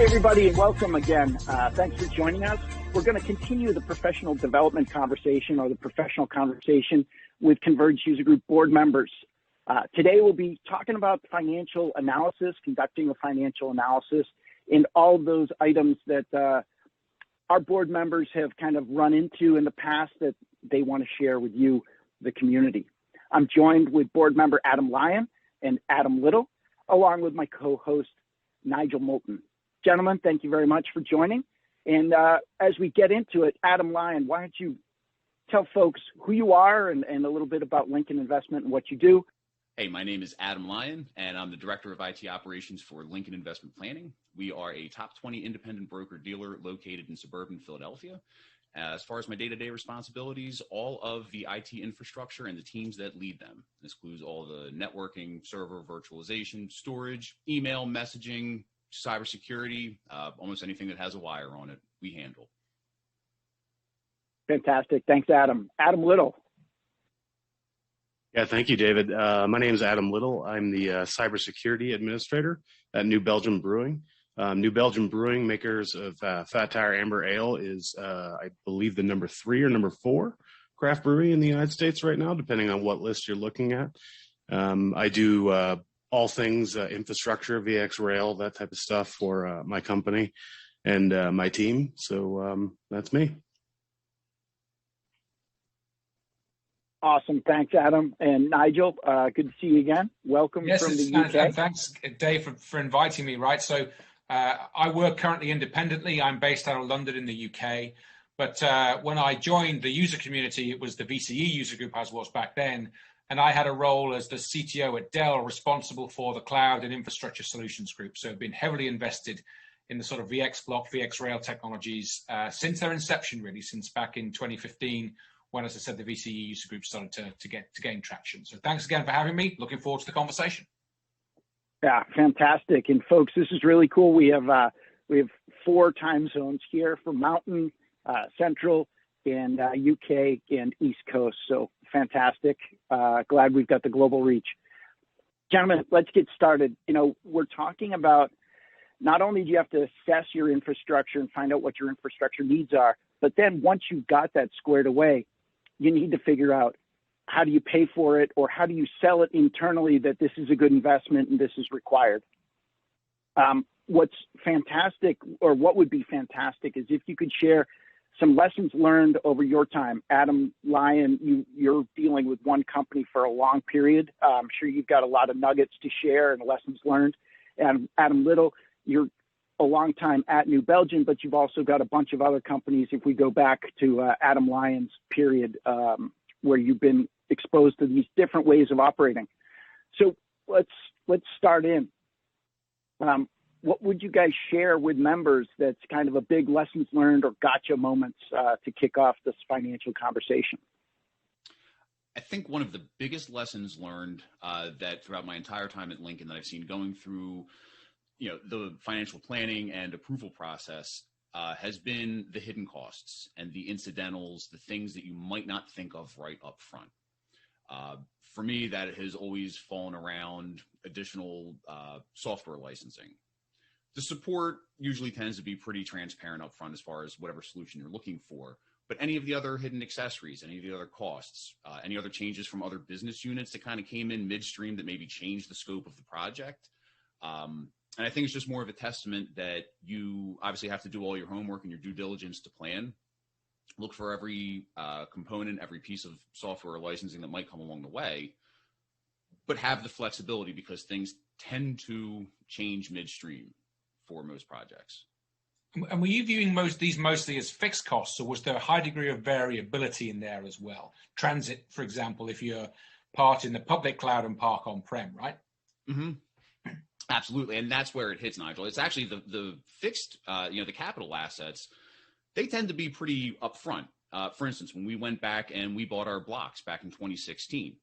Hi, everybody, and welcome again. Thanks for joining us. We're going to continue the professional development conversation or the professional conversation with CONVERGED User Group board members. Today, we'll be talking about financial analysis, conducting a financial analysis, and all of those items that our board members have kind of run into in the past that they want to share with you, the community. I'm joined with board member Adam Lyon and Adam Little, along with my co-host, Nigel Moulton. Gentlemen, thank you very much for joining. And as we get into it, Adam Lyon, why don't you tell folks who you are and a little bit about Lincoln Investment and what you do. Hey, my name is Adam Lyon, and I'm the Director of IT Operations for Lincoln Investment Planning. We are a top 20 independent broker-dealer located in suburban Philadelphia. As far as my day-to-day responsibilities, all of the IT infrastructure and the teams that lead them. This includes all the networking, server, virtualization, storage, email, messaging, cybersecurity, almost anything that has a wire on it, we handle. Fantastic. Thanks, Adam. Adam Little. Yeah, thank you, David. My name is Adam Little. I'm the cybersecurity administrator at New Belgium Brewing. New Belgium Brewing, makers of Fat Tire Amber Ale, is, I believe, the number 3 or number 4 craft brewery in the United States right now, depending on what list you're looking at. I do all things infrastructure, VxRail, that type of stuff for my company and my team. So that's me. Awesome. Thanks, Adam. And Nigel, good to see you again. Welcome from the UK. And thanks, Dave, for inviting me, right? So I work currently independently. I'm based out of London in the UK. But when I joined the user community, it was the VCE user group as was back then. And I had a role as the CTO at Dell, responsible for the cloud and infrastructure solutions group. So I've been heavily invested in the sort of VxBlock, VxRail technologies since their inception, really, since back in 2015, when, as I said, the VCE user group started to gain traction. So thanks again for having me. Looking forward to the conversation. Yeah, fantastic. And folks, this is really cool. We have 4 time zones here for Mountain, Central, and UK and East Coast. So fantastic. Glad we've got the global reach. Gentlemen, let's get started. You know, we're talking about not only do you have to assess your infrastructure and find out what your infrastructure needs are, but then once you've got that squared away, you need to figure out how do you pay for it or how do you sell it internally that this is a good investment and this is required. What's fantastic, or what would be fantastic, is if you could share some lessons learned over your time. Adam Lyon, you're dealing with one company for a long period. I'm sure you've got a lot of nuggets to share and lessons learned. And Adam Little, you're a long time at New Belgium, but you've also got a bunch of other companies. If we go back to Adam Lyon's period, where you've been exposed to these different ways of operating. So let's start in. What would you guys share with members that's kind of a big lessons learned or gotcha moments to kick off this financial conversation? I think one of the biggest lessons learned that throughout my entire time at Lincoln that I've seen going through, the financial planning and approval process has been the hidden costs and the incidentals, the things that you might not think of right up front. For me, that has always fallen around additional software licensing. The support usually tends to be pretty transparent up front as far as whatever solution you're looking for. But any of the other hidden accessories, any of the other costs, any other changes from other business units that kind of came in midstream that maybe changed the scope of the project. And I think it's just more of a testament that you obviously have to do all your homework and your due diligence to plan. Look for every component, every piece of software or licensing that might come along the way, but have the flexibility because things tend to change midstream for most projects. And were you viewing these mostly as fixed costs, or was there a high degree of variability in there as well? Transit, for example, if you're part in the public cloud and part on-prem, right? Mm-hmm. Absolutely, and that's where it hits, Nigel. It's actually the fixed, the capital assets, they tend to be pretty upfront. For instance, when we went back and we bought our blocks back in 2016,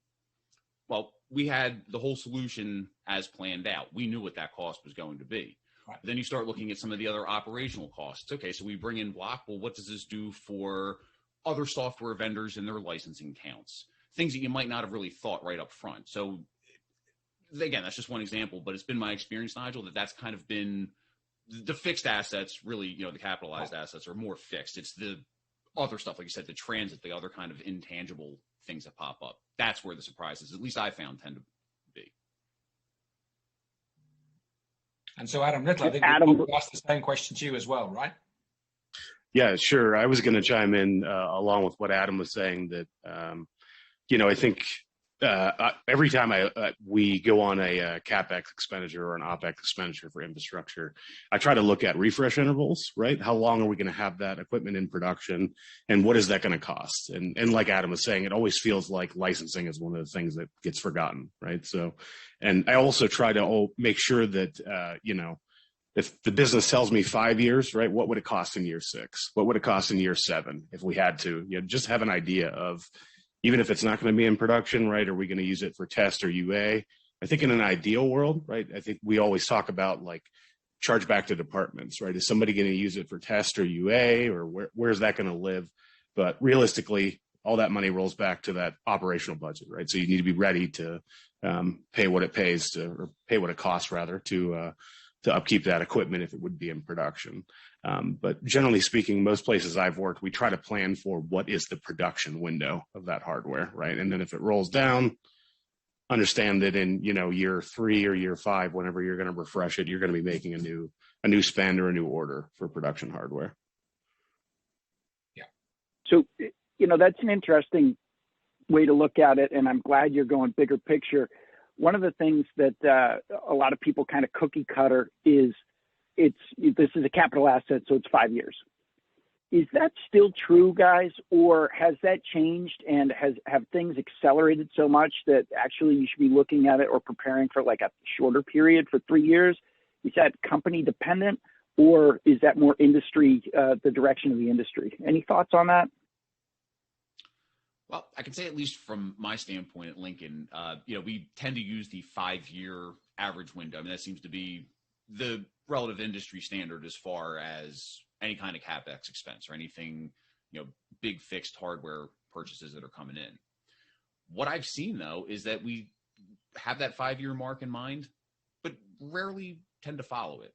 well, we had the whole solution as planned out. We knew what that cost was going to be. Right. Then you start looking at some of the other operational costs. Okay, so we bring in block. Well, what does this do for other software vendors and their licensing counts? Things that you might not have really thought right up front. So again, that's just one example, but it's been my experience, Nigel, that's kind of been the fixed assets really, you know, the capitalized assets are more fixed. It's the other stuff, like you said, the transit, the other kind of intangible things that pop up. That's where the surprises, at least I found, tend to be. And so, Adam Little, I think we asked the same question to you as well, right? Yeah, sure. I was going to chime in along with what Adam was saying that, you know, I think every time we go on a CapEx expenditure or an OpEx expenditure for infrastructure, I try to look at refresh intervals, right? How long are we going to have that equipment in production, and what is that going to cost? And like Adam was saying, it always feels like licensing is one of the things that gets forgotten, right? So, and I also try to make sure that, you know, if the business tells me 5 years, right, what would it cost in year 6? What would it cost in year 7 if we had to? You know, just have an idea of, even if it's not going to be in production, right, are we going to use it for test or UA? I think in an ideal world, right, I think we always talk about like charge back to departments, right? Is somebody going to use it for test or UA, or where's that going to live? But realistically, all that money rolls back to that operational budget, right? So you need to be ready to pay what it pays to, or pay what it costs rather, to upkeep that equipment if it would be in production. But generally speaking, most places I've worked, we try to plan for what is the production window of that hardware, right? And then if it rolls down, understand that in, you know, year 3 or year 5, whenever you're going to refresh it, you're going to be making a new spend or a new order for production hardware. Yeah. So, you know, that's an interesting way to look at it, and I'm glad you're going bigger picture. One of the things that a lot of people kind of cookie cutter is this is a capital asset, so it's 5 years. Is that still true, guys, or has that changed, and have things accelerated so much that actually you should be looking at it or preparing for like a shorter period for 3 years? Is that company dependent, or is that more industry, the direction of the industry? Any thoughts on that? Well, I can say, at least from my standpoint at Lincoln, you know, we tend to use the 5-year average window. I mean, that seems to be the relative industry standard as far as any kind of CapEx expense or anything, you know, big fixed hardware purchases that are coming in. What I've seen, though, is that we have that 5-year mark in mind, but rarely tend to follow it.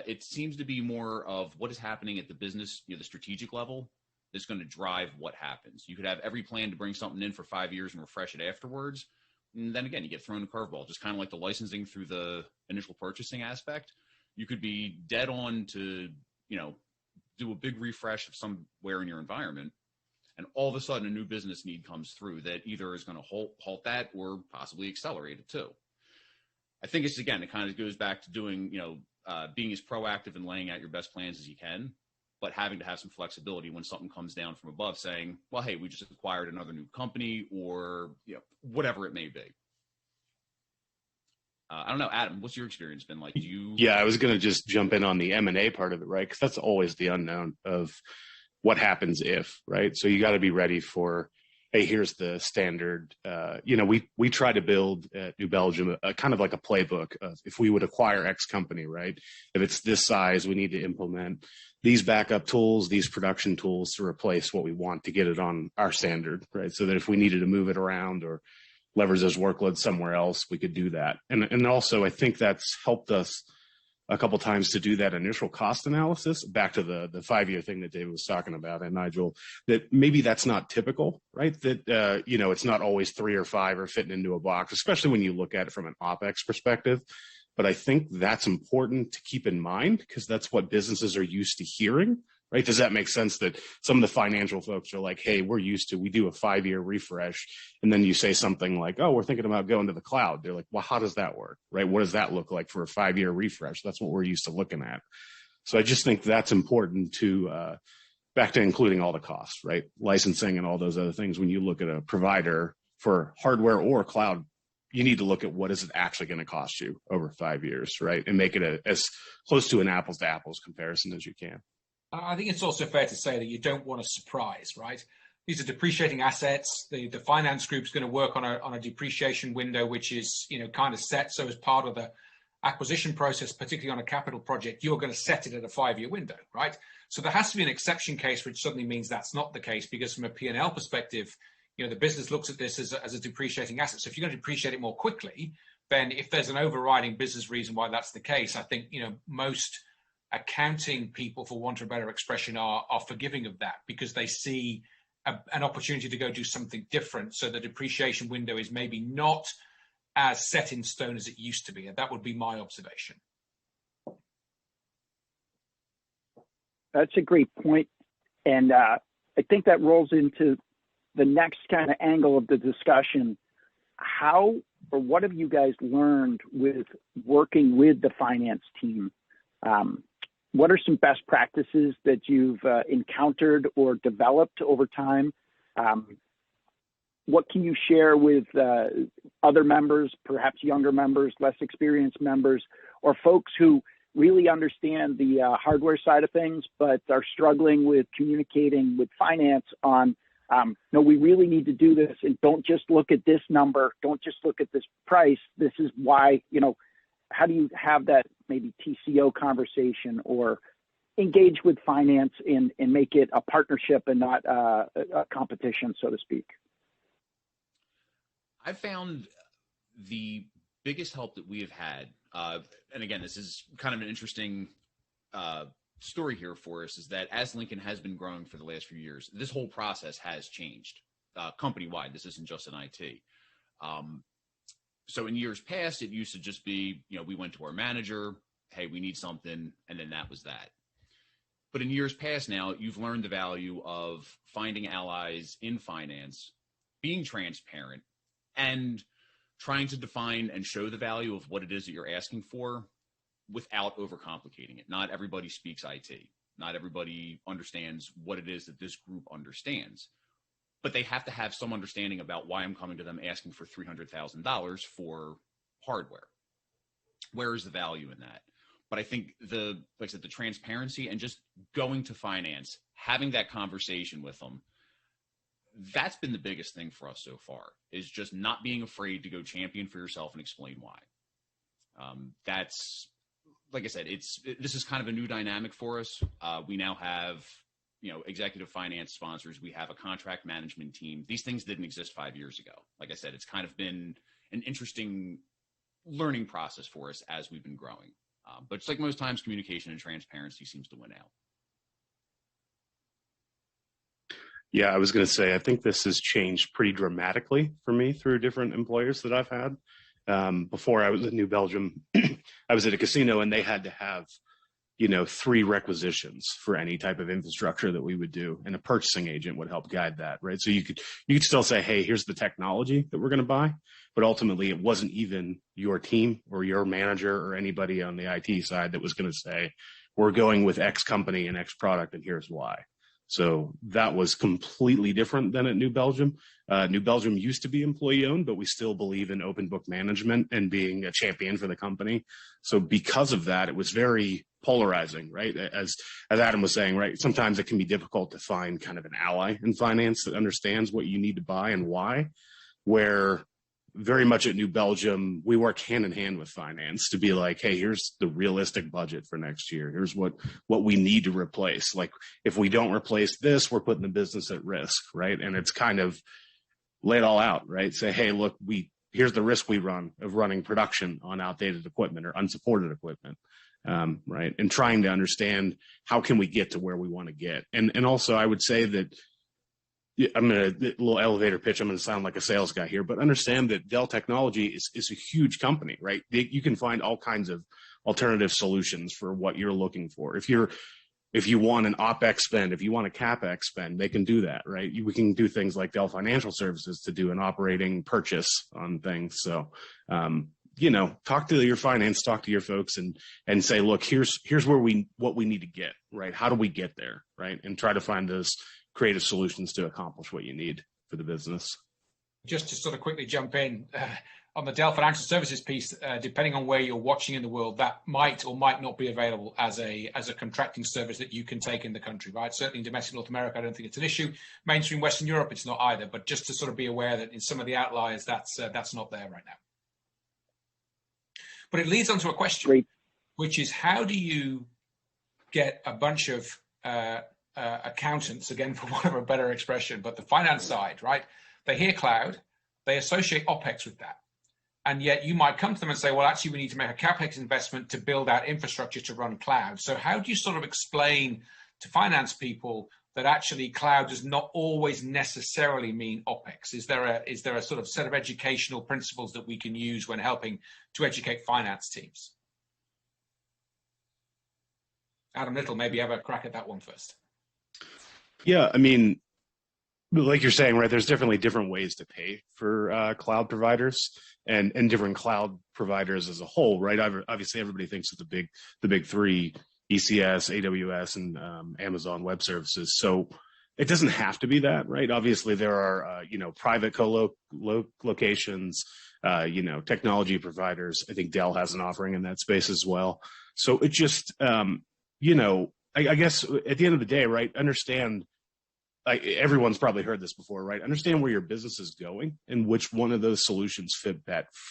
It seems to be more of what is happening at the business, you know, the strategic level, that's going to drive what happens. You could have every plan to bring something in for 5 years and refresh it afterwards. And then again, you get thrown a curveball, just kind of like the licensing through the initial purchasing aspect. You could be dead on to, you know, do a big refresh of somewhere in your environment, and all of a sudden a new business need comes through that either is going to halt that or possibly accelerate it too. I think it's, again, it kind of goes back to doing, you know, being as proactive and laying out your best plans as you can, but having to have some flexibility when something comes down from above saying, well, hey, we just acquired another new company, or, you know, whatever it may be. I don't know, Adam, what's your experience been like? Yeah, I was going to just jump in on the M&A part of it, right? Because that's always the unknown of what happens if, right? So you got to be ready for, hey, here's the standard. You know, we try to build at New Belgium a kind of like a playbook of, if we would acquire X company, right? If it's this size, we need to implement these backup tools, these production tools to replace what we want to get it on our standard, right? So that if we needed to move it around or leverage those workloads somewhere else, we could do that. And also, I think that's helped us a couple times to do that initial cost analysis, back to the 5-year thing that David was talking about, and Nigel, that maybe that's not typical, right? That, you know, it's not always 3 or 5 or fitting into a box, especially when you look at it from an OpEx perspective. But I think that's important to keep in mind, because that's what businesses are used to hearing, right? Does that make sense that some of the financial folks are like, hey, we do a 5-year refresh. And then you say something like, oh, we're thinking about going to the cloud. They're like, well, how does that work, right? What does that look like for a 5-year refresh? That's what we're used to looking at. So I just think that's important to, back to including all the costs, right? Licensing and all those other things. When you look at a provider for hardware or cloud, you need to look at what is it actually going to cost you over 5 years, right? And make it as close to an apples to apples comparison as you can. I think it's also fair to say that you don't want a surprise, right? These are depreciating assets. The finance group is going to work on a depreciation window, which is, you know, kind of set. So as part of the acquisition process, particularly on a capital project, you're going to set it at a 5-year window, right? So there has to be an exception case, which suddenly means that's not the case, because from a P&L perspective, you know, the business looks at this as a depreciating asset. So if you're going to depreciate it more quickly, then if there's an overriding business reason why that's the case, I think, you know, most accounting people, for want of a better expression, are forgiving of that because they see an opportunity to go do something different. So the depreciation window is maybe not as set in stone as it used to be. And that would be my observation. That's a great point. And I think that rolls into the next kind of angle of the discussion. How or what have you guys learned with working with the finance team? What are some best practices that you've encountered or developed over time? What can you share with other members, perhaps younger members, less experienced members, or folks who really understand the hardware side of things, but are struggling with communicating with finance on, no, we really need to do this, and don't just look at this number, don't just look at this price. This is why, how do you have that maybe TCO conversation or engage with finance and make it a partnership and not a competition, so to speak? I found the biggest help that we have had, and again, this is kind of an interesting story here for us, is that as Lincoln has been growing for the last few years, this whole process has changed company-wide. This isn't just in IT. So in years past, it used to just be, we went to our manager, hey, we need something, and then that was that. But in years past now, you've learned the value of finding allies in finance, being transparent, and trying to define and show the value of what it is that you're asking for without overcomplicating it. Not everybody speaks IT. Not everybody understands what it is that this group understands. But they have to have some understanding about why I'm coming to them asking for $300,000 for hardware. Where is the value in that? But I think like I said, the transparency and just going to finance, having that conversation with them, that's been the biggest thing for us so far, is just not being afraid to go champion for yourself and explain why. That's, like I said, this is kind of a new dynamic for us. We now have, executive finance sponsors. We have a contract management team. These things didn't exist 5 years ago. Like I said, it's kind of been an interesting learning process for us as we've been growing. But just like most times, communication and transparency seems to win out. Yeah, I was going to say, I think this has changed pretty dramatically for me through different employers that I've had. Before I was at New Belgium, I was at a casino and they had to have, 3 requisitions for any type of infrastructure that we would do. And a purchasing agent would help guide that, right? So you could still say, hey, here's the technology that we're going to buy. But ultimately, it wasn't even your team or your manager or anybody on the IT side that was going to say, we're going with X company and X product, and here's why. So that was completely different than at New Belgium. New Belgium used to be employee-owned, but we still believe in open book management and being a champion for the company. So because of that, it was very polarizing, right? As Adam was saying, right? Sometimes it can be difficult to find kind of an ally in finance that understands what you need to buy and why, where very much at New Belgium, we work hand in hand with finance to be like, hey, here's the realistic budget for next year. Here's what we need to replace. Like, if we don't replace this, we're putting the business at risk, right? And it's kind of lay it all out, right? Say, hey, look, here's the risk we run of running production on outdated equipment or unsupported equipment, right? And trying to understand how can we get to where we want to get. And also, I would say that, I'm going to, a little elevator pitch, I'm going to sound like a sales guy here, but understand that Dell Technology is a huge company, right? You can find all kinds of alternative solutions for what you're looking for. If you want an OpEx spend, if you want a CapEx spend, they can do that, right? We can do things like Dell Financial Services to do an operating purchase on things. So, talk to your finance, talk to your folks and say, look, here's what we need to get, right? How do we get there, right? And try to find those creative solutions to accomplish what you need for the business. Just to sort of quickly jump in on the Dell Financial Services piece, depending on where you're watching in the world, that might or might not be available as a contracting service that you can take in the country, right? Certainly in domestic North America, I don't think it's an issue. Mainstream Western Europe, it's not either. But just to sort of be aware that in some of the outliers, that's not there right now. But it leads on to a question, which is, how do you get a bunch of accountants, again, for want of a better expression, but the finance side, right? They hear cloud, they associate OpEx with that. And yet you might come to them and say, well, actually, we need to make a CapEx investment to build out infrastructure to run cloud. So how do you sort of explain to finance people that actually cloud does not always necessarily mean OpEx? Is there a sort of set of educational principles that we can use when helping to educate finance teams? Adam Little, maybe have a crack at that one first. Yeah, I mean, like you're saying, right, there's definitely different ways to pay for cloud providers and different cloud providers as a whole, right? Obviously, everybody thinks of the big three, ECS, AWS, and Amazon Web Services. So it doesn't have to be that, right? Obviously, there are, private locations, technology providers. I think Dell has an offering in that space as well. So it just, I guess at the end of the day, right, understand, everyone's probably heard this before, right? Understand where your business is going and which one of those solutions fit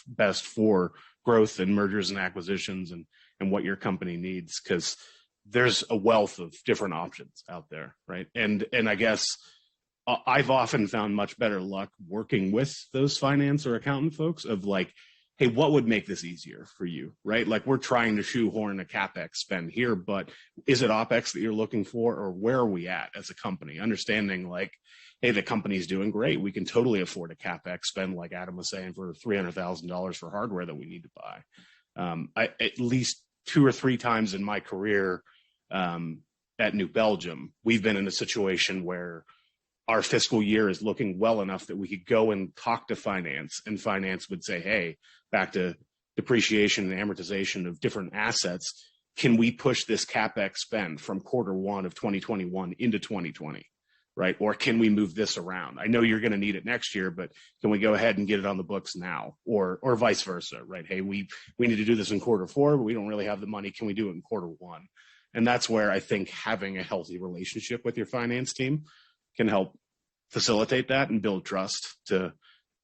best for growth and mergers and acquisitions and what your company needs, because there's a wealth of different options out there, right? And I guess I've often found much better luck working with those finance or accountant folks of like, hey, what would make this easier for you, right? Like, we're trying to shoehorn a CapEx spend here, but is it OpEx that you're looking for, or where are we at as a company? Understanding like, hey, the company's doing great. We can totally afford a CapEx spend, like Adam was saying, for $300,000 for hardware that we need to buy. At least 2 or 3 times in my career at New Belgium, we've been in a situation where our fiscal year is looking well enough that we could go and talk to finance, and finance would say, hey, back to depreciation and amortization of different assets, can we push this CapEx spend from Q1 of 2021 into 2020, right? Or can we move this around? I know you're going to need it next year, but can we go ahead and get it on the books now? Or vice versa, right? Hey, we need to do this in Q4, but we don't really have the money. Can we do it in Q1? And that's where I think having a healthy relationship with your finance team can help facilitate that and build trust to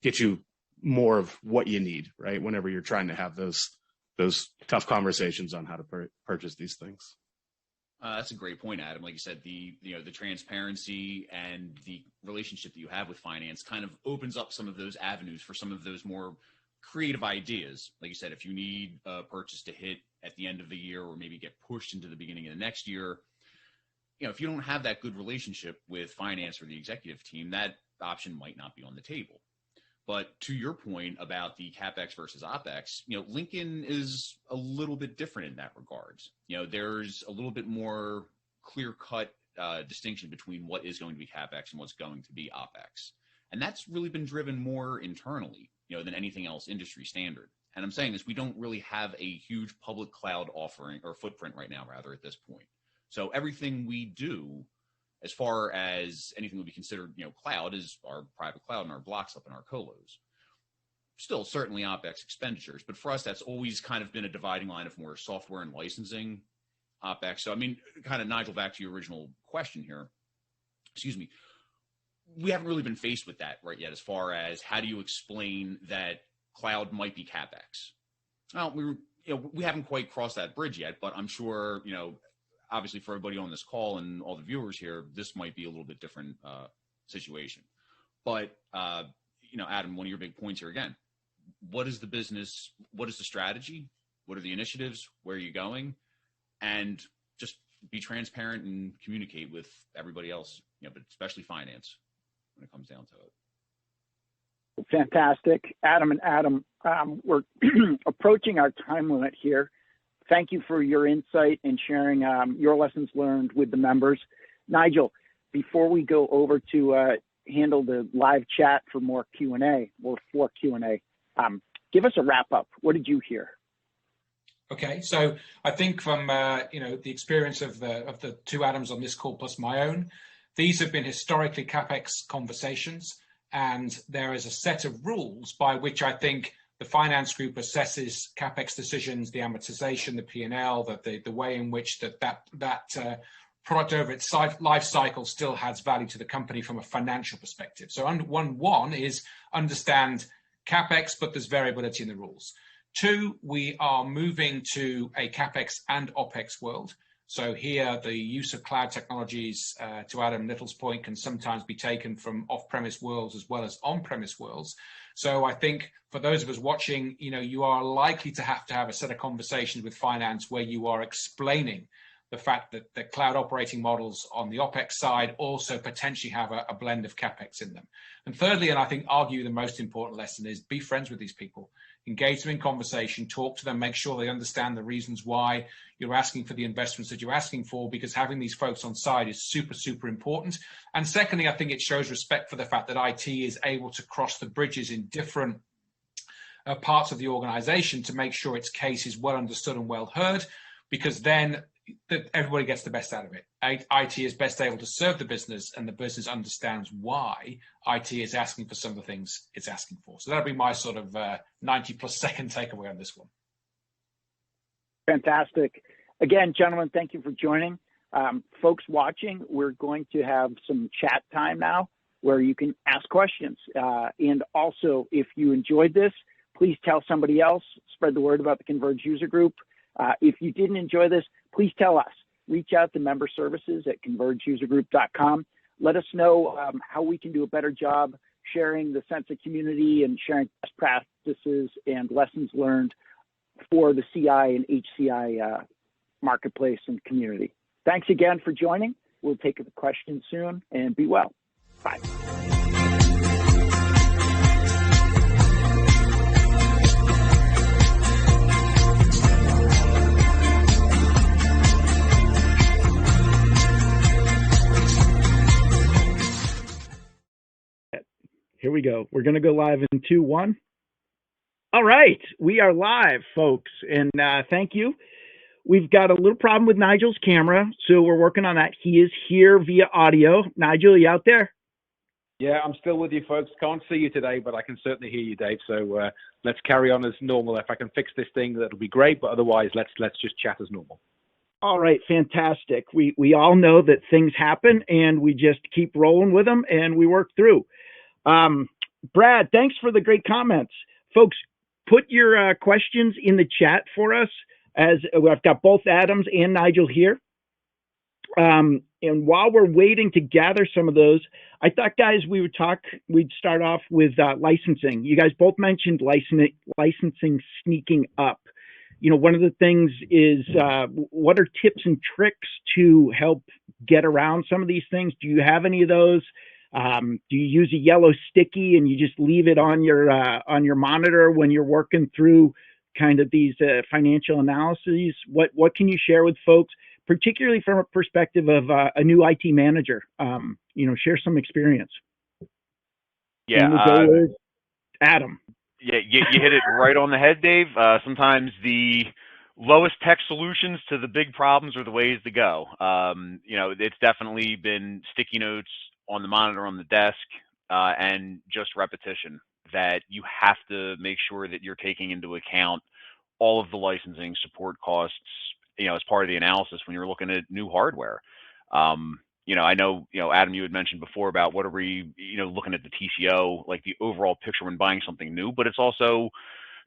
get you more of what you need, right? Whenever you're trying to have those tough conversations on how to purchase these things. That's a great point, Adam. Like you said, the transparency and the relationship that you have with finance kind of opens up some of those avenues for some of those more creative ideas. Like you said, if you need a purchase to hit at the end of the year or maybe get pushed into the beginning of the next year, if you don't have that good relationship with finance or the executive team, that option might not be on the table. But to your point about the CapEx versus OpEx, Lincoln is a little bit different in that regards. There's a little bit more clear-cut distinction between what is going to be CapEx and what's going to be OpEx. And that's really been driven more internally, than anything else industry standard. And I'm saying this, we don't really have a huge public cloud offering or footprint right now, rather, at this point. So everything we do, as far as anything would be considered, cloud, is our private cloud and our blocks up and our colos. Still, certainly OpEx expenditures, but for us, that's always kind of been a dividing line of more software and licensing OpEx. So, I mean, kind of, Nigel, back to your original question here, we haven't really been faced with that right yet, as far as how do you explain that cloud might be CapEx? Well, we haven't quite crossed that bridge yet, but I'm sure, obviously for everybody on this call and all the viewers here, this might be a little bit different situation. But, Adam, one of your big points here again, what is the business? What is the strategy? What are the initiatives? Where are you going? And just be transparent and communicate with everybody else, but especially finance when it comes down to it. Fantastic. Adam, we're approaching our time limit here. Thank you for your insight and sharing your lessons learned with the members. Nigel, before we go over to handle the live chat for more Q&A, give us a wrap up. What did you hear? Okay, so I think from the experience of the 2 Adams on this call plus my own, these have been historically CapEx conversations, and there is a set of rules by which I think the finance group assesses CapEx decisions, the amortization, the P&L, the way in which that product over its life cycle still has value to the company from a financial perspective. So one is understand CapEx, but there's variability in the rules. 2, we are moving to a CapEx and OpEx world. So here, the use of cloud technologies, to Adam Little's point, can sometimes be taken from off-premise worlds as well as on-premise worlds. So I think for those of us watching, you are likely to have a set of conversations with finance where you are explaining the fact that the cloud operating models on the OPEX side also potentially have a blend of CapEx in them. And thirdly, and I think argue the most important lesson, is be friends with these people. Engage them in conversation, talk to them, make sure they understand the reasons why you're asking for the investments that you're asking for, because having these folks on side is super, super important. And secondly, I think it shows respect for the fact that IT is able to cross the bridges in different parts of the organization to make sure its case is well understood and well heard, because then everybody gets the best out of it. IT is best able to serve the business, and the business understands why IT is asking for some of the things it's asking for. So that'll be my sort of 90+ second takeaway on this one. Fantastic. Again, gentlemen, thank you for joining. Folks watching, we're going to have some chat time now where you can ask questions. And also, if you enjoyed this, please tell somebody else, spread the word about the Converged User Group. If you didn't enjoy this, please tell us. Reach out to member services at convergedusergroup.com. Let us know how we can do a better job sharing the sense of community and sharing best practices and lessons learned for the CI and HCI marketplace and community. Thanks again for joining. We'll take the questions soon, and be well. Bye. Here we go. We're going to go live in 2, 1. All right. We are live, folks. And thank you. We've got a little problem with Nigel's camera, so we're working on that. He is here via audio. Nigel, are you out there? Yeah, I'm still with you, folks. Can't see you today, but I can certainly hear you, Dave. So let's carry on as normal. If I can fix this thing, that'll be great. But otherwise, let's just chat as normal. All right, fantastic. We all know that things happen, and we just keep rolling with them, and we work through. Brad, thanks for the great comments. Folks, put your questions in the chat for us, as I've got both Adams and Nigel here. And while we're waiting to gather some of those, I thought, guys, we'd start off with licensing. You guys both mentioned licensing sneaking up. One of the things is, what are tips and tricks to help get around some of these things? Do you have any of those? Do you use a yellow sticky and you just leave it on your monitor when you're working through kind of these financial analyses? What can you share with folks, particularly from a perspective of a new IT manager? Share some experience. Yeah, we'll go with Adam. Yeah, you hit it right on the head, Dave. Sometimes the lowest tech solutions to the big problems are the ways to go. It's definitely been sticky notes on the monitor on the desk, and just repetition, that you have to make sure that you're taking into account all of the licensing support costs, as part of the analysis when you're looking at new hardware. I know, Adam, you had mentioned before about what are we, looking at the TCO, like the overall picture when buying something new, but it's also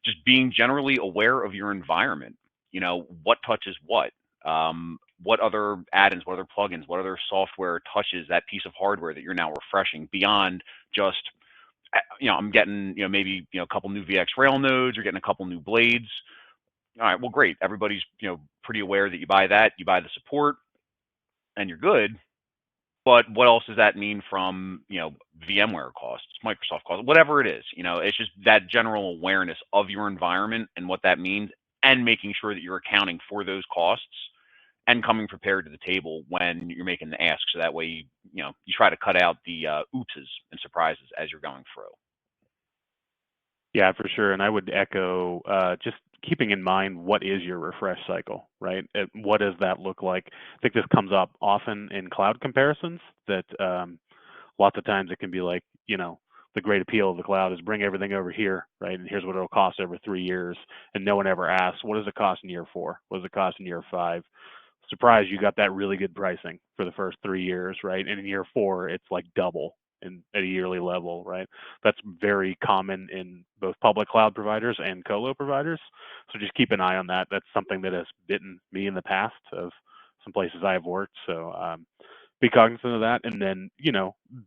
just being generally aware of your environment. What touches what other add-ins, what other plugins, what other software touches that piece of hardware that you're now refreshing beyond just, I'm getting, maybe, a couple new VX Rail nodes, or getting a couple new blades. All right, well, great. Everybody's, pretty aware that you buy the support, and you're good. But what else does that mean from, VMware costs, Microsoft costs, whatever it is? It's just that general awareness of your environment and what that means, and making sure that you're accounting for those costs and coming prepared to the table when you're making the ask. So that way, you try to cut out the oopses and surprises as you're going through. Yeah, for sure. And I would echo just keeping in mind, what is your refresh cycle, right? What does that look like? I think this comes up often in cloud comparisons, that lots of times it can be like, the great appeal of the cloud is bring everything over here, right? And here's what it'll cost over 3 years. And no one ever asks, what does it cost in year 4? What does it cost in year 5? Surprise, you got that really good pricing for the first 3 years, right? And in year 4, it's like double at a yearly level, right? That's very common in both public cloud providers and colo providers. So just keep an eye on that. That's something that has bitten me in the past of some places I've worked. So be cognizant of that, and then,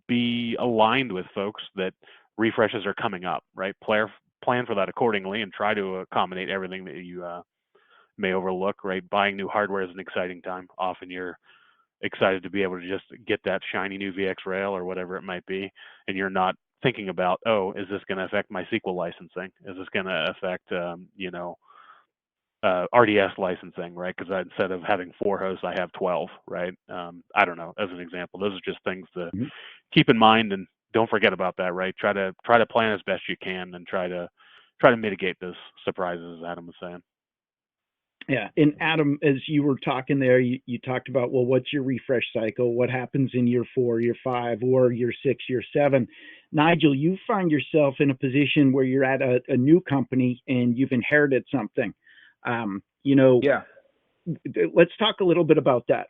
be aligned with folks that refreshes are coming up, right? Plan for that accordingly and try to accommodate everything that you may overlook, right? Buying new hardware is an exciting time. Often you're excited to be able to just get that shiny new VX Rail or whatever it might be, and you're not thinking about, oh, is this going to affect my SQL licensing? Is this going to affect, RDS licensing, right? Because instead of having 4 hosts, I have 12, right? I don't know, as an example. Those are just things to keep in mind, and don't forget about that, right? Try to plan as best you can, and try to mitigate those surprises, as Adam was saying. Yeah, and Adam, as you were talking there, you talked about, well, what's your refresh cycle? What happens in year 4, year 5, or year 6, year 7? Nigel, you find yourself in a position where you're at a new company and you've inherited something. Yeah. Let's talk a little bit about that.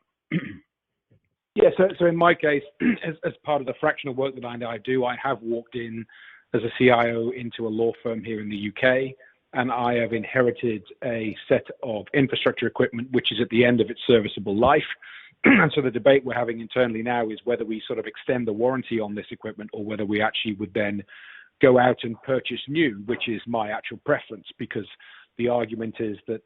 Yeah, so in my case, as part of the fractional work that I do, I have walked in as a CIO into a law firm here in the UK, and I have inherited a set of infrastructure equipment which is at the end of its serviceable life. And so the debate we're having internally now is whether we sort of extend the warranty on this equipment or whether we actually would then go out and purchase new, which is my actual preference, because the argument is that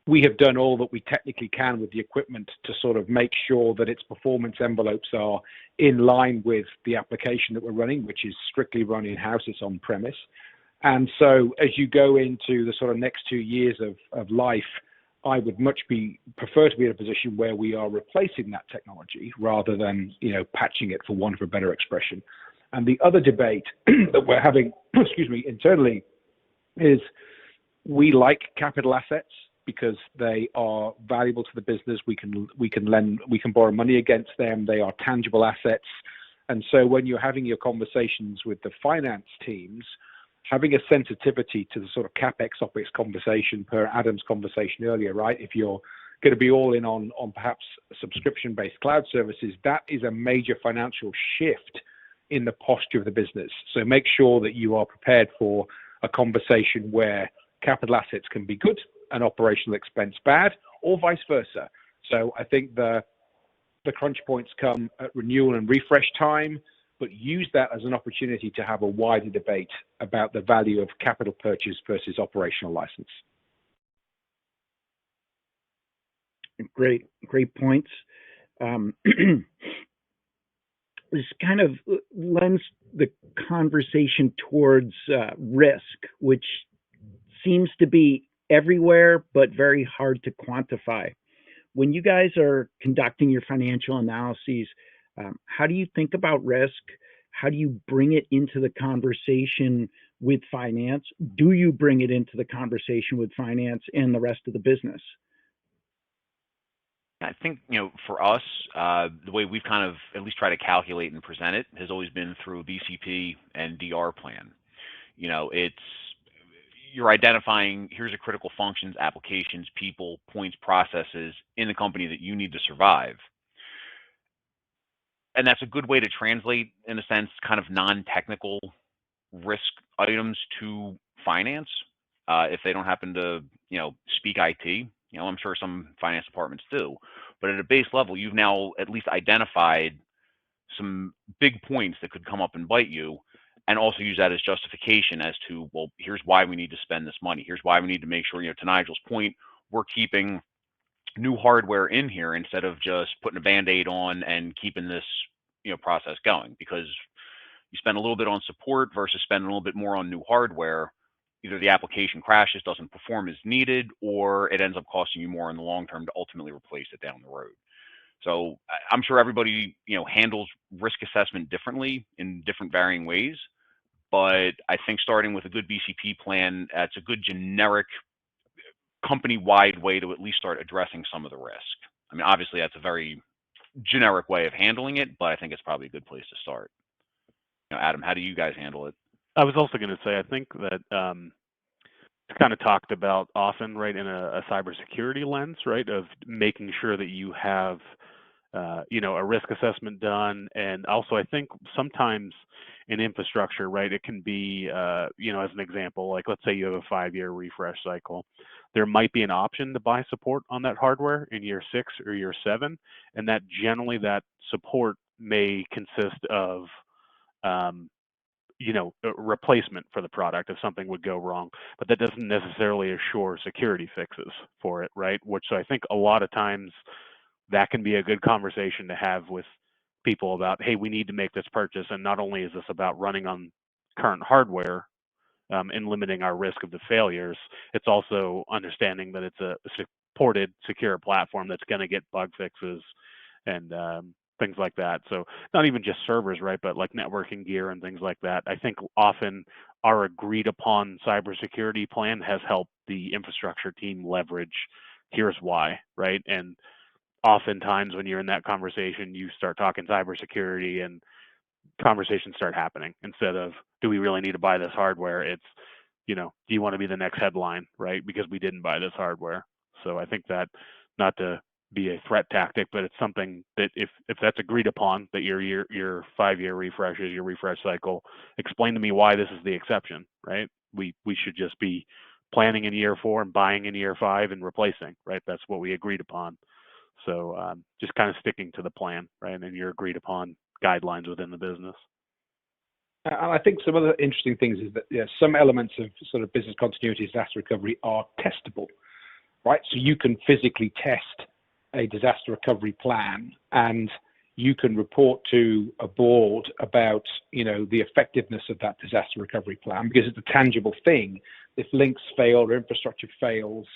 we have done all that we technically can with the equipment to sort of make sure that its performance envelopes are in line with the application that we're running, which is strictly run in-house, it's on-premise. And so as you go into the sort of next 2 years of life, I would much prefer to be in a position where we are replacing that technology rather than, patching it, for want of a better expression. And the other debate that we're having, internally, is we like capital assets because they are valuable to the business. We can borrow money against them. They are tangible assets. And so when you're having your conversations with the finance teams, having a sensitivity to the sort of CapEx, OpEx conversation per Adam's conversation earlier, right? If you're going to be all in on perhaps subscription-based cloud services, that is a major financial shift in the posture of the business. So make sure that you are prepared for a conversation where capital assets can be good and operational expense bad, or vice versa. So I think the crunch points come at renewal and refresh time, but use that as an opportunity to have a wider debate about the value of capital purchase versus operational license. Great points. This kind of lends the conversation towards risk, which seems to be everywhere, but very hard to quantify. When you guys are conducting your financial analyses, how do you think about risk? How do you bring it into the conversation with finance? Do you bring it into the conversation with finance and the rest of the business? I think, for us, the way we've kind of at least tried to calculate and present it has always been through a BCP and DR plan. You're identifying, here's a critical functions, applications, people, points, processes in the company that you need to survive. And that's a good way to translate, in a sense, kind of non-technical risk items to finance, if they don't happen to, speak IT. I'm sure some finance departments do. But at a base level, you've now at least identified some big points that could come up and bite you, and also use that as justification as to, well, here's why we need to spend this money. Here's why we need to make sure, to Nigel's point, we're keeping new hardware in here instead of just putting a Band-Aid on and keeping this, process going. Because you spend a little bit on support versus spending a little bit more on new hardware, either the application crashes, doesn't perform as needed, or it ends up costing you more in the long term to ultimately replace it down the road. So I'm sure everybody, handles risk assessment differently in different varying ways. But I think starting with a good BCP plan, it's a good generic company-wide way to at least start addressing some of the risk. I mean, obviously that's a very generic way of handling it, but I think it's probably a good place to start. Adam, how do you guys handle it? I was also going to say, I think that it's kind of talked about often, right, in a cybersecurity lens, right, of making sure that you have, a risk assessment done. And also, I think sometimes in infrastructure, right, it can be, as an example, like let's say you have a 5-year refresh cycle. There might be an option to buy support on that hardware in year 6 or year 7, and that generally that support may consist of a replacement for the product if something would go wrong, but that doesn't necessarily assure security fixes for it, right? Which, so I think a lot of times that can be a good conversation to have with people about, hey, we need to make this purchase, and not only is this about running on current hardware and limiting our risk of the failures, it's also understanding that it's a supported, secure platform that's going to get bug fixes and things like that. So not even just servers, right, but like networking gear and things like that. I think often our agreed upon cybersecurity plan has helped the infrastructure team leverage, here's why, right? And oftentimes when you're in that conversation, you start talking cybersecurity and conversations start happening. Instead of, do we really need to buy this hardware? It's, do you want to be the next headline, right? Because we didn't buy this hardware. So I think that, not to be a threat tactic, but it's something that if that's agreed upon, that your 5-year refreshes, your refresh cycle, explain to me why this is the exception, right? We should just be planning in year 4 and buying in year 5 and replacing, right? That's what we agreed upon. So just kind of sticking to the plan, right? And your agreed upon guidelines within the business. And I think some other interesting things is that some elements of sort of business continuity, disaster recovery are testable, right? So you can physically test a disaster recovery plan, and you can report to a board about, the effectiveness of that disaster recovery plan, because it's a tangible thing. If links fail or infrastructure fails,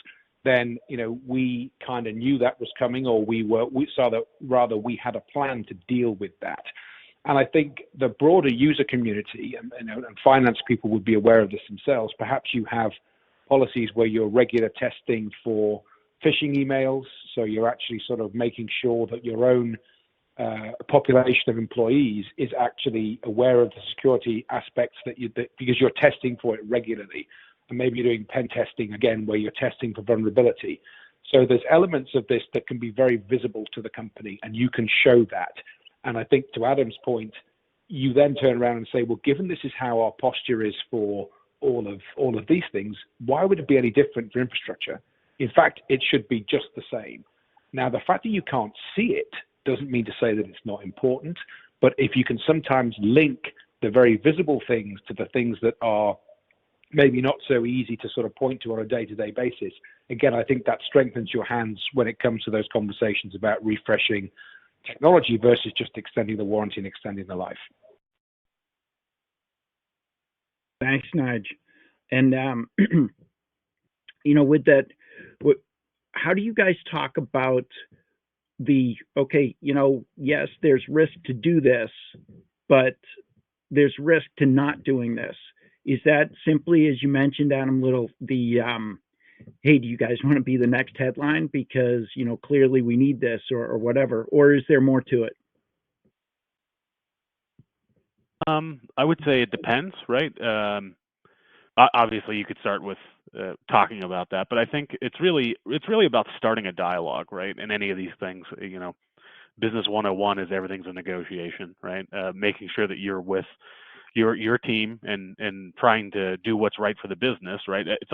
then we kind of knew that was coming, or we saw that rather we had a plan to deal with that. And I think the broader user community and finance people would be aware of this themselves. Perhaps you have policies where you're regular testing for phishing emails, so you're actually sort of making sure that your own population of employees is actually aware of the security aspects because you're testing for it regularly. And maybe you're doing pen testing again, where you're testing for vulnerability. So there's elements of this that can be very visible to the company, and you can show that. And I think to Adam's point, you then turn around and say, well, given this is how our posture is for all of these things, why would it be any different for infrastructure? In fact, it should be just the same. Now, the fact that you can't see it doesn't mean to say that it's not important, but if you can sometimes link the very visible things to the things that are maybe not so easy to sort of point to on a day-to-day basis, again, I think that strengthens your hands when it comes to those conversations about refreshing technology versus just extending the warranty and extending the life. Thanks, Nige. And, with that, how do you guys talk about yes, there's risk to do this, but there's risk to not doing this? Is that simply, as you mentioned, Adam Little, hey, do you guys want to be the next headline because, clearly we need this or whatever? Or is there more to it? I would say it depends, right? Obviously, you could start with talking about that, but I think it's really about starting a dialogue, right? And any of these things, business 101 is everything's a negotiation, right? Making sure that you're with your team and trying to do what's right for the business, right? It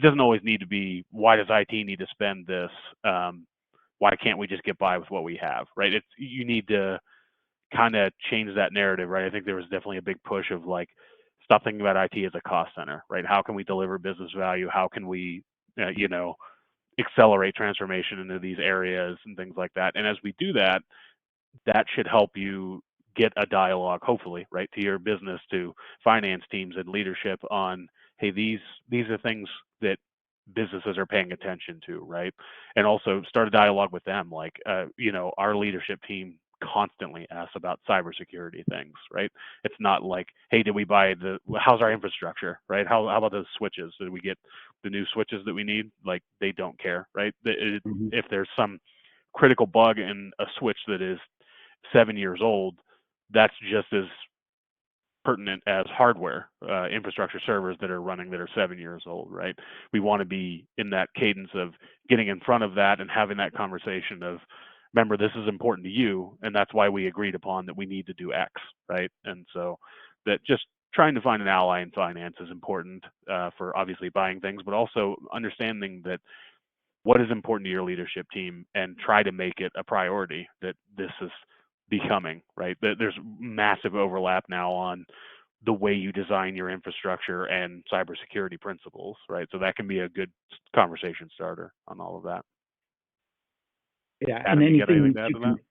doesn't always need to be, why does IT need to spend this? Why can't we just get by with what we have, right? You need to kind of change that narrative, right? I think there was definitely a big push of like, stop thinking about IT as a cost center, right? How can we deliver business value? How can we, accelerate transformation into these areas and things like that? And as we do that, that should help you get a dialogue, hopefully, right, to your business, to finance teams and leadership on, hey, these are things that businesses are paying attention to, right? And also start a dialogue with them. Like, our leadership team constantly asks about cybersecurity things, right? It's not like, hey, did we buy how's our infrastructure, right? How about those switches? Did we get the new switches that we need? Like, they don't care, right? If there's some critical bug in a switch that is 7 years old, that's just as pertinent as hardware, infrastructure servers that are running that are 7 years old, right? We want to be in that cadence of getting in front of that and having that conversation of, remember, this is important to you, and that's why we agreed upon that we need to do X, right? And so that just trying to find an ally in finance is important for obviously buying things, but also understanding that what is important to your leadership team and try to make it a priority that this is becoming, right? There's massive overlap now on the way you design your infrastructure and cybersecurity principles, right? So that can be a good conversation starter on all of that. Yeah, Adam, and you got anything anything to that add you to can. that?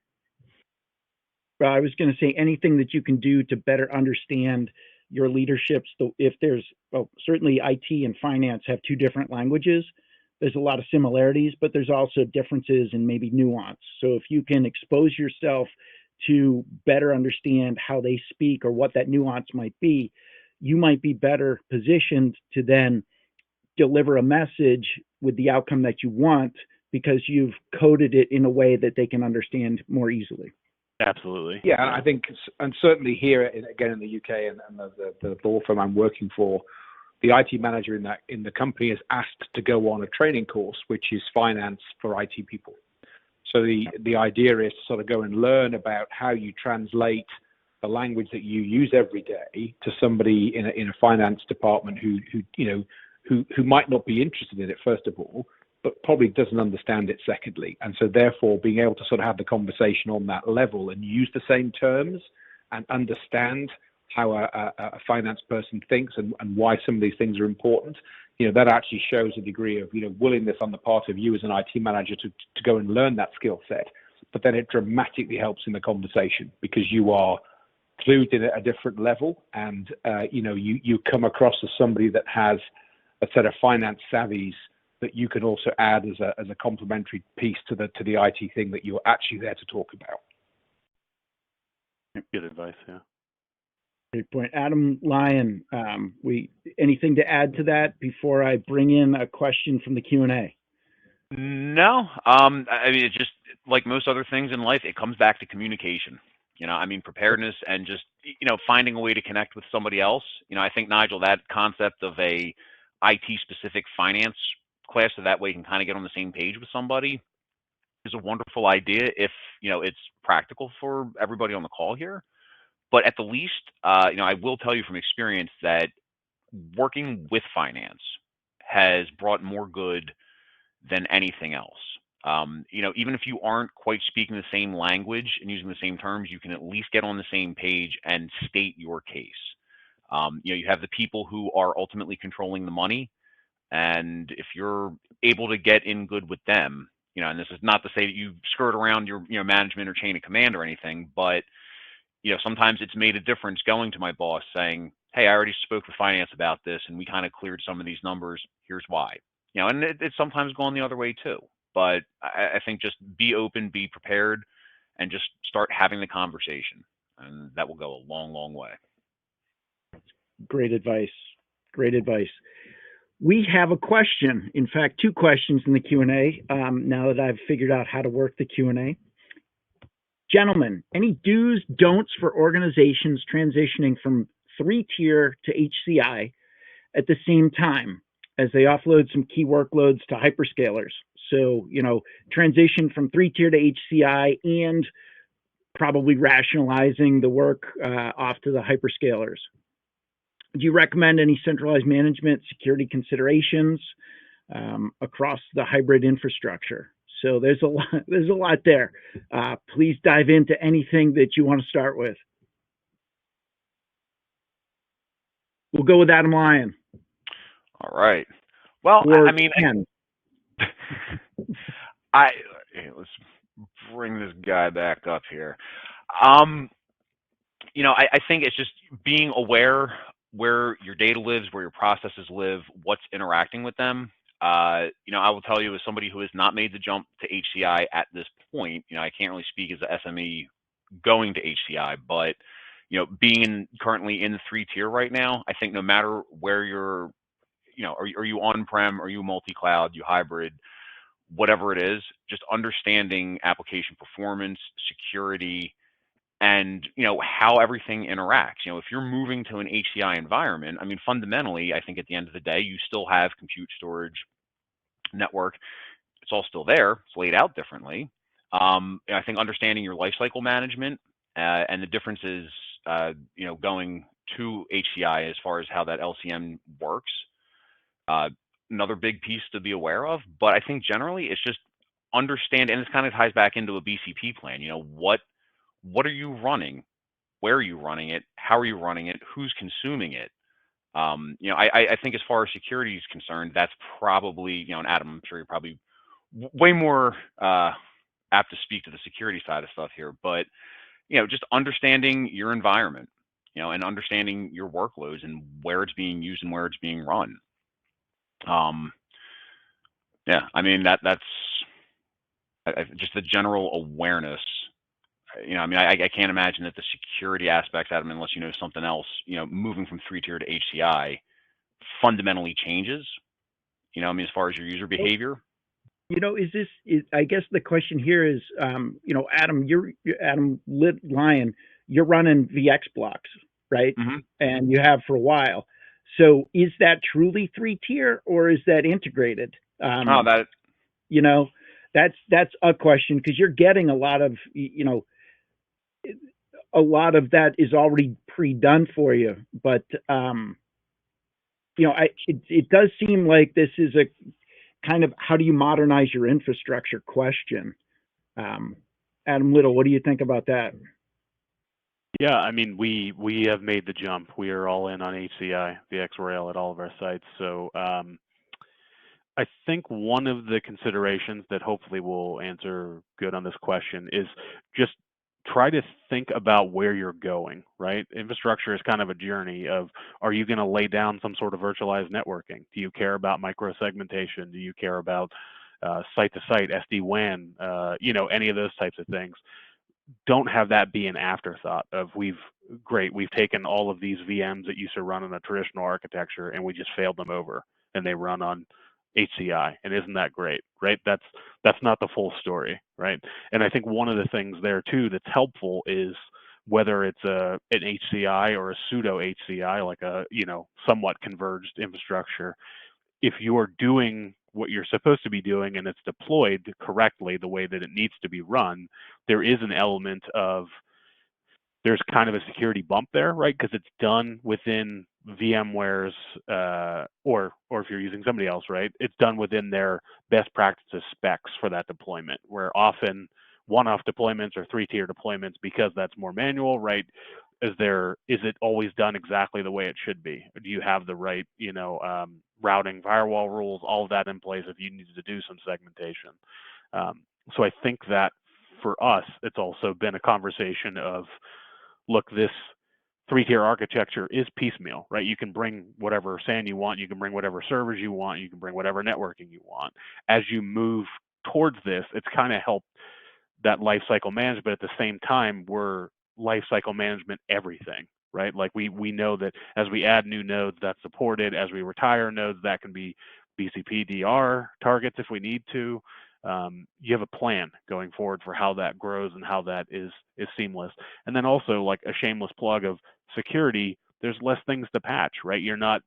Well, I was going to say anything that you can do to better understand your leaderships. If there's, well, certainly IT and finance have two different languages. There's a lot of similarities, but there's also differences and maybe nuance. So if you can expose yourself to better understand how they speak or what that nuance might be, you might be better positioned to then deliver a message with the outcome that you want because you've coded it in a way that they can understand more easily. Absolutely. Yeah, and I think, and certainly here again in the UK and the law firm I'm working for, the IT manager in the company is asked to go on a training course, which is finance for IT people. So the idea is to sort of go and learn about how you translate the language that you use every day to somebody in a finance department who might not be interested in it, first of all, but probably doesn't understand it secondly. And so therefore being able to sort of have the conversation on that level and use the same terms and understand how a finance person thinks and why some of these things are important, that actually shows a degree of, willingness on the part of you as an IT manager to go and learn that skill set. But then it dramatically helps in the conversation because you are clued in at a different level and, you come across as somebody that has a set of finance savvies that you can also add as a complementary piece to the IT thing that you're actually there to talk about. Good advice, yeah. Great point. Adam Lyon, anything to add to that before I bring in a question from the Q&A? No, I mean, it's just like most other things in life, it comes back to communication. Preparedness and just, finding a way to connect with somebody else. I think, Nigel, that concept of a IT-specific finance class so that way you can kind of get on the same page with somebody is a wonderful idea if, it's practical for everybody on the call here. But at the least, I will tell you from experience that working with finance has brought more good than anything else. Even if you aren't quite speaking the same language and using the same terms, you can at least get on the same page and state your case. You have the people who are ultimately controlling the money, and if you're able to get in good with them, and this is not to say that you skirt around your management or chain of command or anything, but sometimes it's made a difference going to my boss saying, hey, I already spoke with finance about this and we kind of cleared some of these numbers. Here's why. And it's sometimes gone the other way too. But I think just be open, be prepared, and just start having the conversation. And that will go a long, long way. Great advice. Great advice. We have a question. In fact, two questions in the Q&A now that I've figured out how to work the Q&A. Gentlemen, any do's, don'ts for organizations transitioning from 3-tier to HCI at the same time as they offload some key workloads to hyperscalers? So, transition from 3-tier to HCI and probably rationalizing the work off to the hyperscalers. Do you recommend any centralized management security considerations across the hybrid infrastructure? So there's a lot there. Please dive into anything that you want to start with. We'll go with Adam Lyon. All right. Well, or I mean, let's bring this guy back up here. I think it's just being aware where your data lives, where your processes live, what's interacting with them. I will tell you as somebody who has not made the jump to HCI at this point, I can't really speak as an SME going to HCI, but, being currently in the 3-tier right now, I think no matter where you're, are you on-prem, are you multi-cloud, you hybrid, whatever it is, just understanding application performance, security, and how everything interacts. If you're moving to an HCI environment, I mean, fundamentally, I think at the end of the day, you still have compute, storage, network. It's all still there. It's laid out differently. I think understanding your lifecycle management and the differences, going to HCI as far as how that LCM works. Another big piece to be aware of, but I think generally it's just understand, and this kind of ties back into a BCP plan. What are you running? Where are you running it? How are you running it? who's consuming it. I think as far as security is concerned, that's probably, and Adam, I'm sure you're probably way more apt to speak to the security side of stuff here, but just understanding your environment, and understanding your workloads and where it's being used and where it's being run. Yeah, I mean that's just the general awareness. I can't imagine that the security aspects, Adam, unless you know something else, moving from 3-tier to HCI fundamentally changes. As far as your user behavior. I guess the question here is, Adam, Adam Lion, you're running VX blocks, right? Mm-hmm. And you have for a while. So is that truly 3-tier or is that integrated? That's a question, because you're getting a lot of that is already pre-done for you. But it does seem like this is a kind of how do you modernize your infrastructure question. Adam Little, what do you think about that? Yeah, I mean, we have made the jump. We are all in on HCI, VX Rail at all of our sites. So I think one of the considerations that hopefully will answer good on this question is just try to think about where you're going, right? Infrastructure is kind of a journey of, are you going to lay down some sort of virtualized networking? Do you care about micro-segmentation? Do you care about site-to-site, SD-WAN, any of those types of things? Don't have that be an afterthought of we've taken all of these VMs that used to run on a traditional architecture and we just failed them over and they run on HCI, and isn't that great, right? That's not the full story, right? And I think one of the things there too that's helpful is whether it's an HCI or a pseudo HCI, like a somewhat converged infrastructure, if you are doing what you're supposed to be doing and it's deployed correctly the way that it needs to be run, there is an element of there's kind of a security bump there, right? Because it's done within VMware's, or if you're using somebody else, right? It's done within their best practices specs for that deployment, where often one-off deployments or 3-tier deployments, because that's more manual, right? Is it always done exactly the way it should be? Do you have the right, routing, firewall rules, all of that in place if you need to do some segmentation? So I think that for us, it's also been a conversation of, look, this 3-tier architecture is piecemeal, right? You can bring whatever SAN you want, you can bring whatever servers you want, you can bring whatever networking you want. As you move towards this, it's kind of helped that lifecycle management, but at the same time, we're lifecycle management everything, right? Like we know that as we add new nodes, that's supported. As we retire nodes, that can be BCP DR targets if we need to. You have a plan going forward for how that grows and how that is seamless. And then also, like a shameless plug of security, there's less things to patch, right? You're not,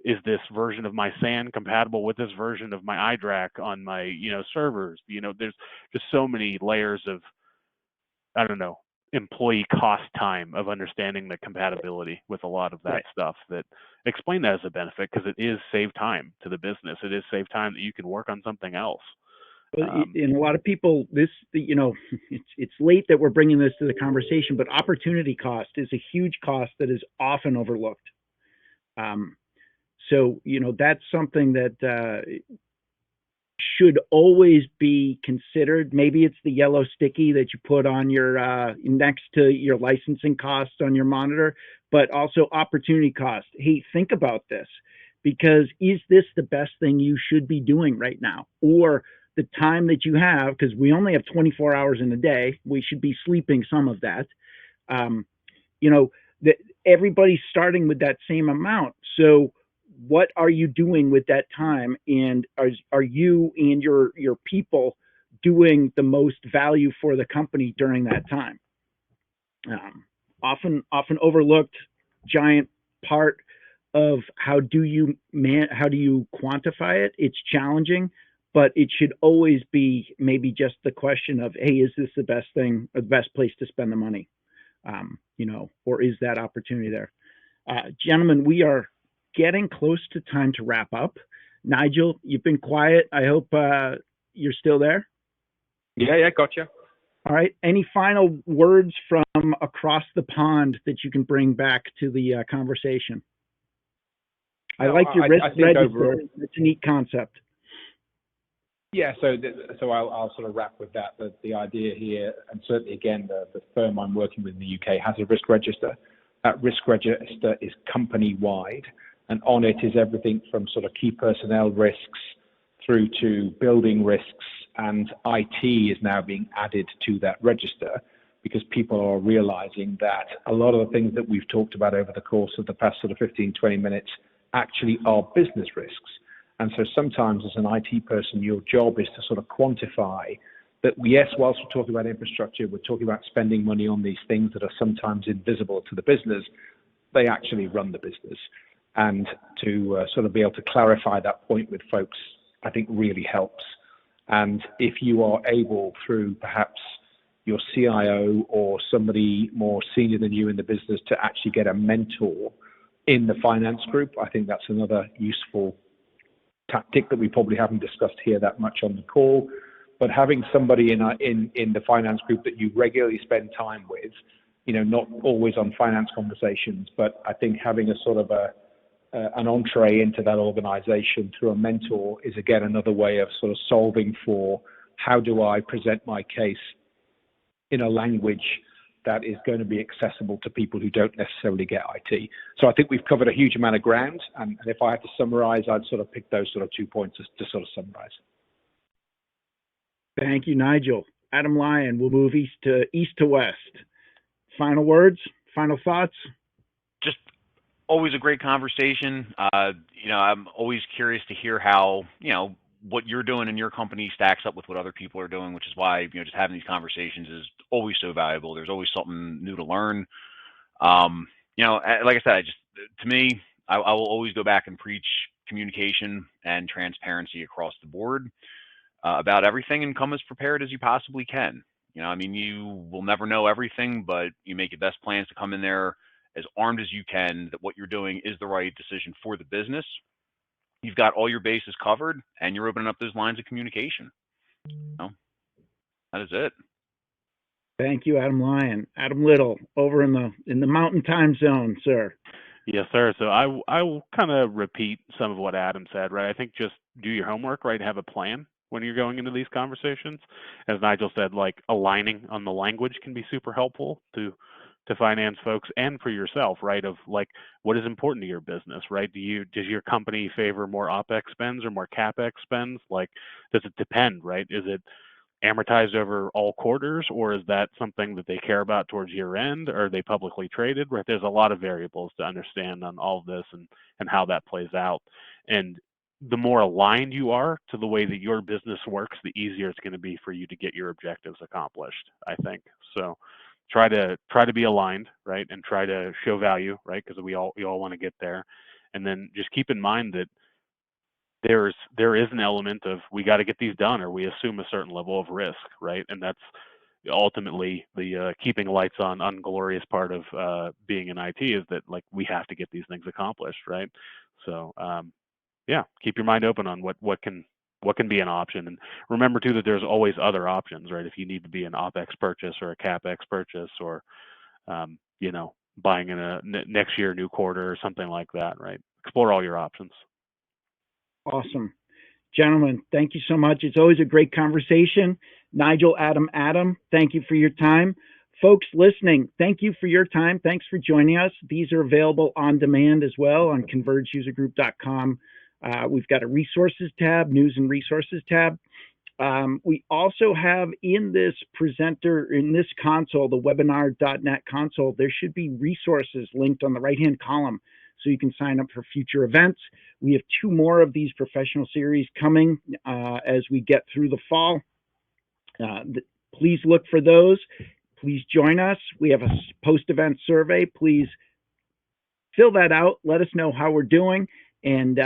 is this version of my SAN compatible with this version of my iDRAC on my, servers? There's just so many layers of, employee cost time of understanding the compatibility with a lot of that stuff that explain that as a benefit, because it is save time to the business. It is save time that you can work on something else. And a lot of people, it's late that we're bringing this to the conversation, but opportunity cost is a huge cost that is often overlooked. So that's something that should always be considered. Maybe it's the yellow sticky that you put on your next to your licensing costs on your monitor, but also opportunity cost. Hey, think about this, because is this the best thing you should be doing right now? Or the time that you have, because we only have 24 hours in a day, we should be sleeping some of that. That everybody's starting with that same amount. So what are you doing with that time? And are you and your people doing the most value for the company during that time? Often overlooked giant part of how do you quantify it? It's challenging, but it should always be maybe just the question of, hey, is this the best thing or the best place to spend the money? Or is that opportunity there? Gentlemen, we are getting close to time to wrap up. Nigel, you've been quiet. I hope you're still there. Yeah, gotcha. All right. Any final words from across the pond that you can bring back to the conversation? I like your risk register. Overall, it's a neat concept. Yeah, so I'll sort of wrap with that. The idea here, and certainly again, the firm I'm working with in the UK has a risk register. That risk register is company-wide, and on it is everything from sort of key personnel risks through to building risks, and IT is now being added to that register because people are realizing that a lot of the things that we've talked about over the course of the past sort of 15, 20 minutes actually are business risks. And so sometimes as an IT person, your job is to sort of quantify that, yes, whilst we're talking about infrastructure, we're talking about spending money on these things that are sometimes invisible to the business, they actually run the business. And to sort of be able to clarify that point with folks, I think really helps. And if you are able, through perhaps your CIO or somebody more senior than you in the business, to actually get a mentor in the finance group, I think that's another useful tactic that we probably haven't discussed here that much on the call. But having somebody in the finance group that you regularly spend time with, you know, not always on finance conversations, but I think having a sort of an entree into that organization through a mentor is again another way of sort of solving for how do I present my case in a language that is going to be accessible to people who don't necessarily get IT. So I think we've covered a huge amount of ground, and if I had to summarize, I'd sort of pick those sort of 2 points to sort of summarize. Thank you, Nigel. Adam Lyon, we'll move east to west. Final words, final thoughts? Just always a great conversation. You know, I'm always curious to hear how, you know, what you're doing in your company stacks up with what other people are doing, which is why, you know, just having these conversations is always so valuable. There's always something new to learn. You know, like I said, to me, I will always go back and preach communication and transparency across the board about everything, and come as prepared as you possibly can. You know, I mean, you will never know everything, but you make your best plans to come in there as armed as you can, that what you're doing is the right decision for the business. You've got all your bases covered, and you're opening up those lines of communication. So that is it. Thank you, Adam Lyon. Adam Little, over in the Mountain Time Zone, sir. Yes, sir. So I will kind of repeat some of what Adam said, right? I think just do your homework, right? Have a plan when you're going into these conversations. As Nigel said, like aligning on the language can be super helpful to finance folks and for yourself, right? Of like, what is important to your business, right? Does your company favor more OpEx spends or more CapEx spends? Like, does it depend, right? Is it amortized over all quarters, or is that something that they care about towards year end? Are they publicly traded? Right? There's a lot of variables to understand on all of this and how that plays out. And the more aligned you are to the way that your business works, the easier it's going to be for you to get your objectives accomplished, I think. So try to be aligned, right? And try to show value, right? Because we all want to get there. And then just keep in mind that there is an element of we got to get these done, or we assume a certain level of risk, right? And that's ultimately the keeping lights on unglorious part of being in IT, is that like we have to get these things accomplished, right? So yeah, keep your mind open on what can be an option, and remember too that there's always other options, right? If you need to be an OpEx purchase or a CapEx purchase, or you know, buying in a next year new quarter or something like that, right? Explore all your options. Awesome. Gentlemen, thank you so much. It's always a great conversation. Nigel, Adam, thank you for your time. Folks listening, thank you for your time. Thanks for joining us. These are available on demand as well on convergedusergroup.com. We've got a resources tab, news and resources tab. We also have in this console, the webinar.net console, there should be resources linked on the right-hand column, so you can sign up for future events. We have 2 more of these professional series coming as we get through the fall. Please look for those. Please join us. We have a post-event survey. Please fill that out. Let us know how we're doing, and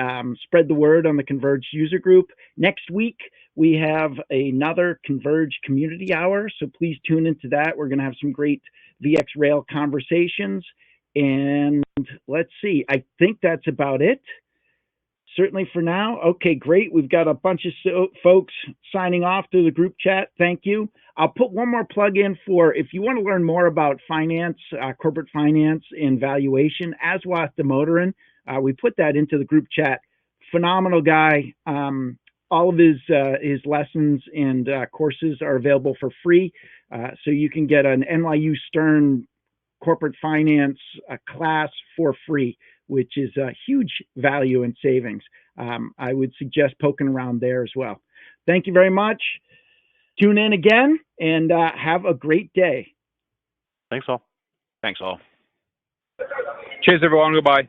spread the word on the Converged User Group. Next week, we have another Converge Community Hour, so please tune into that. We're going to have some great VxRail conversations. And let's see, I think that's about it. certainly for now. Okay, great. We've got a bunch of folks signing off through the group chat. Thank you. I'll put one more plug in for if you want to learn more about finance, corporate finance and valuation. Aswath Damodaran, we put that into the group chat. Phenomenal guy. All of his lessons and courses are available for free. So you can get an NYU Stern corporate finance class for free, which is a huge value and savings. I would suggest poking around there as well. Thank you very much. Tune in again and have a great day. Thanks all. Thanks all. Cheers, everyone. Goodbye.